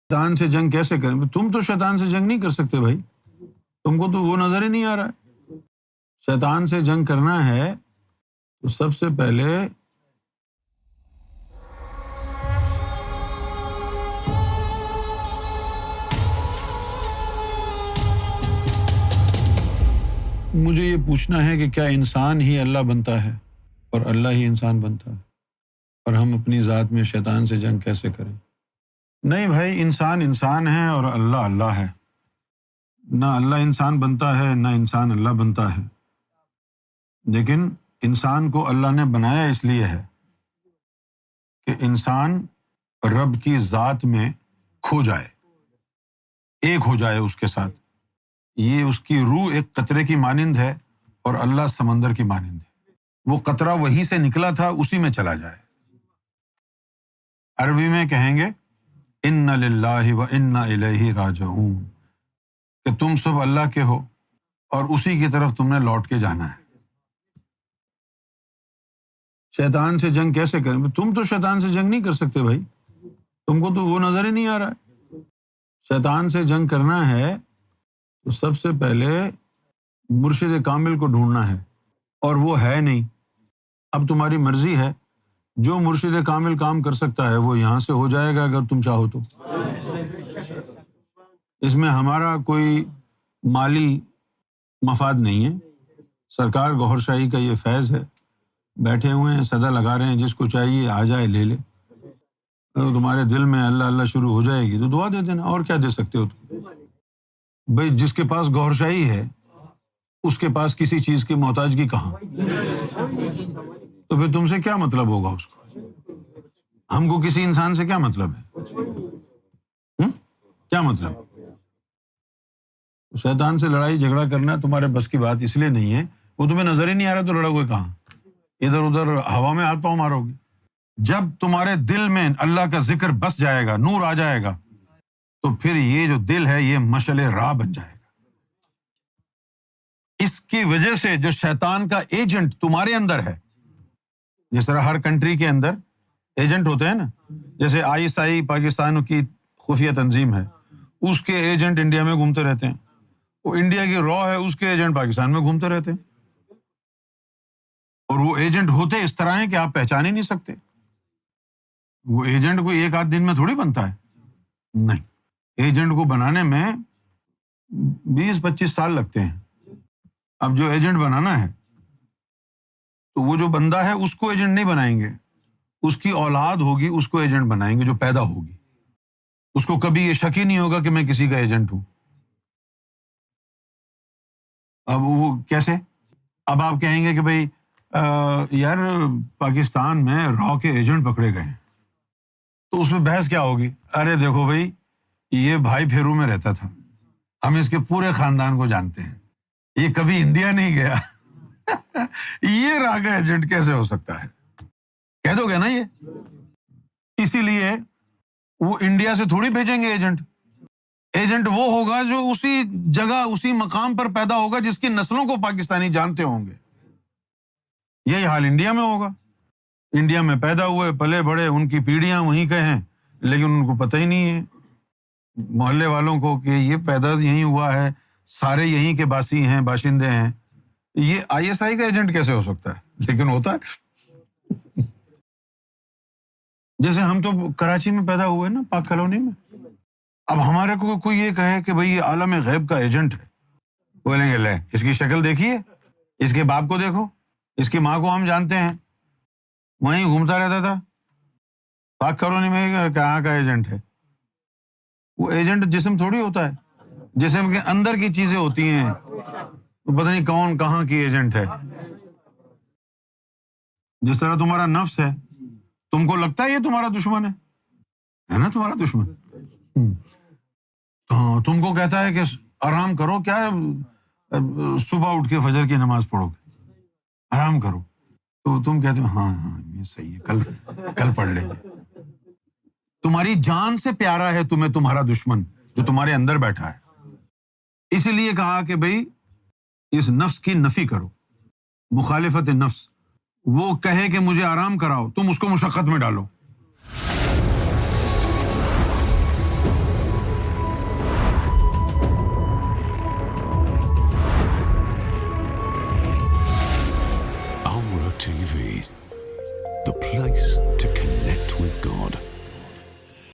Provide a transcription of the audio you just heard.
شیطان سے جنگ کیسے کریں؟ تم تو شیطان سے جنگ نہیں کر سکتے بھائی، تم کو تو وہ نظر ہی نہیں آ رہا ہے۔ شیطان سے جنگ کرنا ہے تو سب سے پہلے مجھے یہ پوچھنا ہے کہ کیا انسان ہی اللہ بنتا ہے اور اللہ ہی انسان بنتا ہے، اور ہم اپنی ذات میں شیطان سے جنگ کیسے کریں؟ نہیں بھائی، انسان انسان ہے اور اللہ اللہ ہے، نہ اللہ انسان بنتا ہے نہ انسان اللہ بنتا ہے، لیکن انسان کو اللہ نے بنایا اس لیے ہے کہ انسان رب کی ذات میں کھو جائے، ایک ہو جائے اس کے ساتھ۔ یہ اس کی روح ایک قطرے کی مانند ہے اور اللہ سمندر کی مانند ہے، وہ قطرہ وہیں سے نکلا تھا اسی میں چلا جائے۔ عربی میں کہیں گے ان للہ و انا الیہ راجعون، کہ تم سب اللہ کے ہو اور اسی کی طرف تم نے لوٹ کے جانا ہے۔ شیطان سے جنگ کیسے کریں؟ تم تو شیطان سے جنگ نہیں کر سکتے بھائی، تم کو تو وہ نظر ہی نہیں آ رہا ہے۔ شیطان سے جنگ کرنا ہے تو سب سے پہلے مرشد کامل کو ڈھونڈنا ہے، اور وہ ہے نہیں۔ اب تمہاری مرضی ہے، جو مرشد کامل کام کر سکتا ہے وہ یہاں سے ہو جائے گا اگر تم چاہو تو۔ اس میں ہمارا کوئی مالی مفاد نہیں ہے، سرکار گوھر شاہی کا یہ فیض ہے، بیٹھے ہوئے ہیں صدا لگا رہے ہیں، جس کو چاہیے آ جائے لے لے۔ اگر تمہارے دل میں اللہ اللہ شروع ہو جائے گی تو دعا دے دینا، اور کیا دے سکتے ہو تم؟ بھائی جس کے پاس گوھر شاہی ہے اس کے پاس کسی چیز کی محتاجگی کہاں؟ تو پھر تم سے کیا مطلب ہوگا اس کو؟ ہم کو کسی انسان سے کیا مطلب ہے؟ کیا مطلب؟ شیطان سے لڑائی جھگڑا کرنا تمہارے بس کی بات اس لیے نہیں ہے، وہ تمہیں نظر ہی نہیں آ رہا تو لڑو گے کہاں؟ ادھر ادھر ہوا میں ہاتھ پاؤں مارو گے۔ جب تمہارے دل میں اللہ کا ذکر بس جائے گا، نور آ جائے گا، تو پھر یہ جو دل ہے یہ مشعل راہ بن جائے گا۔ اس کی وجہ سے جو شیطان کا ایجنٹ تمہارے اندر ہے، جس طرح ہر کنٹری کے اندر ایجنٹ ہوتے ہیں نا، جیسے ISI پاکستان کی خفیہ تنظیم ہے، اس کے ایجنٹ انڈیا میں گھومتے رہتے ہیں، وہ انڈیا کی را ہے، اس کے ایجنٹ پاکستان میں گھومتے رہتے ہیں، اور وہ ایجنٹ ہوتے اس طرح ہیں کہ آپ پہچان ہی نہیں سکتے۔ وہ ایجنٹ کوئی ایک آدھ دن میں تھوڑی بنتا ہے، نہیں، ایجنٹ کو بنانے میں 20-25 سال لگتے ہیں۔ اب جو ایجنٹ بنانا ہے تو وہ جو بندہ ہے اس کو ایجنٹ نہیں بنائیں گے، اس کی اولاد ہوگی اس کو ایجنٹ بنائیں گے جو پیدا ہوگی، اس کو کبھی یہ شک ہی نہیں ہوگا کہ میں کسی کا ایجنٹ ہوں۔ اب وہ کیسے؟ اب آپ کہیں گے کہ بھائی یار پاکستان میں را کے ایجنٹ پکڑے گئے ہیں، تو اس میں بحث کیا ہوگی؟ ارے دیکھو بھائی، یہ بھائی پھیرو میں رہتا تھا، ہم اس کے پورے خاندان کو جانتے ہیں، یہ کبھی انڈیا نہیں گیا، یہ را کا ایجنٹ کیسے ہو سکتا ہے؟ کہہ دو گے نا یہ۔ اسی لیے وہ انڈیا سے تھوڑی بھیجیں گے ایجنٹ، ایجنٹ وہ ہوگا جو اسی جگہ اسی مقام پر پیدا ہوگا جس کی نسلوں کو پاکستانی جانتے ہوں گے۔ یہی حال انڈیا میں ہوگا، انڈیا میں پیدا ہوئے پلے بڑے، ان کی پیڑھیاں وہیں کے ہیں، لیکن ان کو پتہ ہی نہیں ہے محلے والوں کو کہ یہ پیدا یہیں ہوا ہے، سارے یہیں کے باسی ہیں، باشندے ہیں۔ یہ ISI کا ایجنٹ کیسے ہو سکتا ہے؟ لیکن ہوتا ہے۔ جیسے ہم تو کراچی میں پیدا ہوئے نا، پاک کالونی میں، اب ہمارے کو کوئی یہ کہے کہ بھئی یہ عالم غیب کا ایجنٹ ہے، بولیں گے لے اس کی شکل دیکھیے، اس کے باپ کو دیکھو، اس کی ماں کو ہم جانتے ہیں، وہیں گھومتا رہتا تھا، پاک کالونی میں کہاں کا ایجنٹ ہے؟ وہ ایجنٹ جسم تھوڑی ہوتا ہے، جسم کے اندر کی چیزیں ہوتی ہیں، تو پتہ نہیں کون کہاں کی ایجنٹ ہے۔ جس طرح تمہارا نفس ہے، تم کو لگتا ہے یہ تمہارا دشمن ہے نا، تمہارا دشمن تو تم کو کہتا ہے کہ آرام کرو، کیا صبح اٹھ کے فجر کی نماز پڑھو گے، آرام کرو، تو تم کہتے ہو ہاں ہاں یہ صحیح ہے، کل پڑھ لیں گے۔ تمہاری جان سے پیارا ہے تمہیں تمہارا دشمن جو تمہارے اندر بیٹھا ہے، اسی لیے کہا کہ بھئی اس نفس کی نفی کرو، مخالفت نفس، وہ کہے کہ مجھے آرام کراؤ، تم اس کو مشقت میں ڈالو۔ TV, the place to connect with God.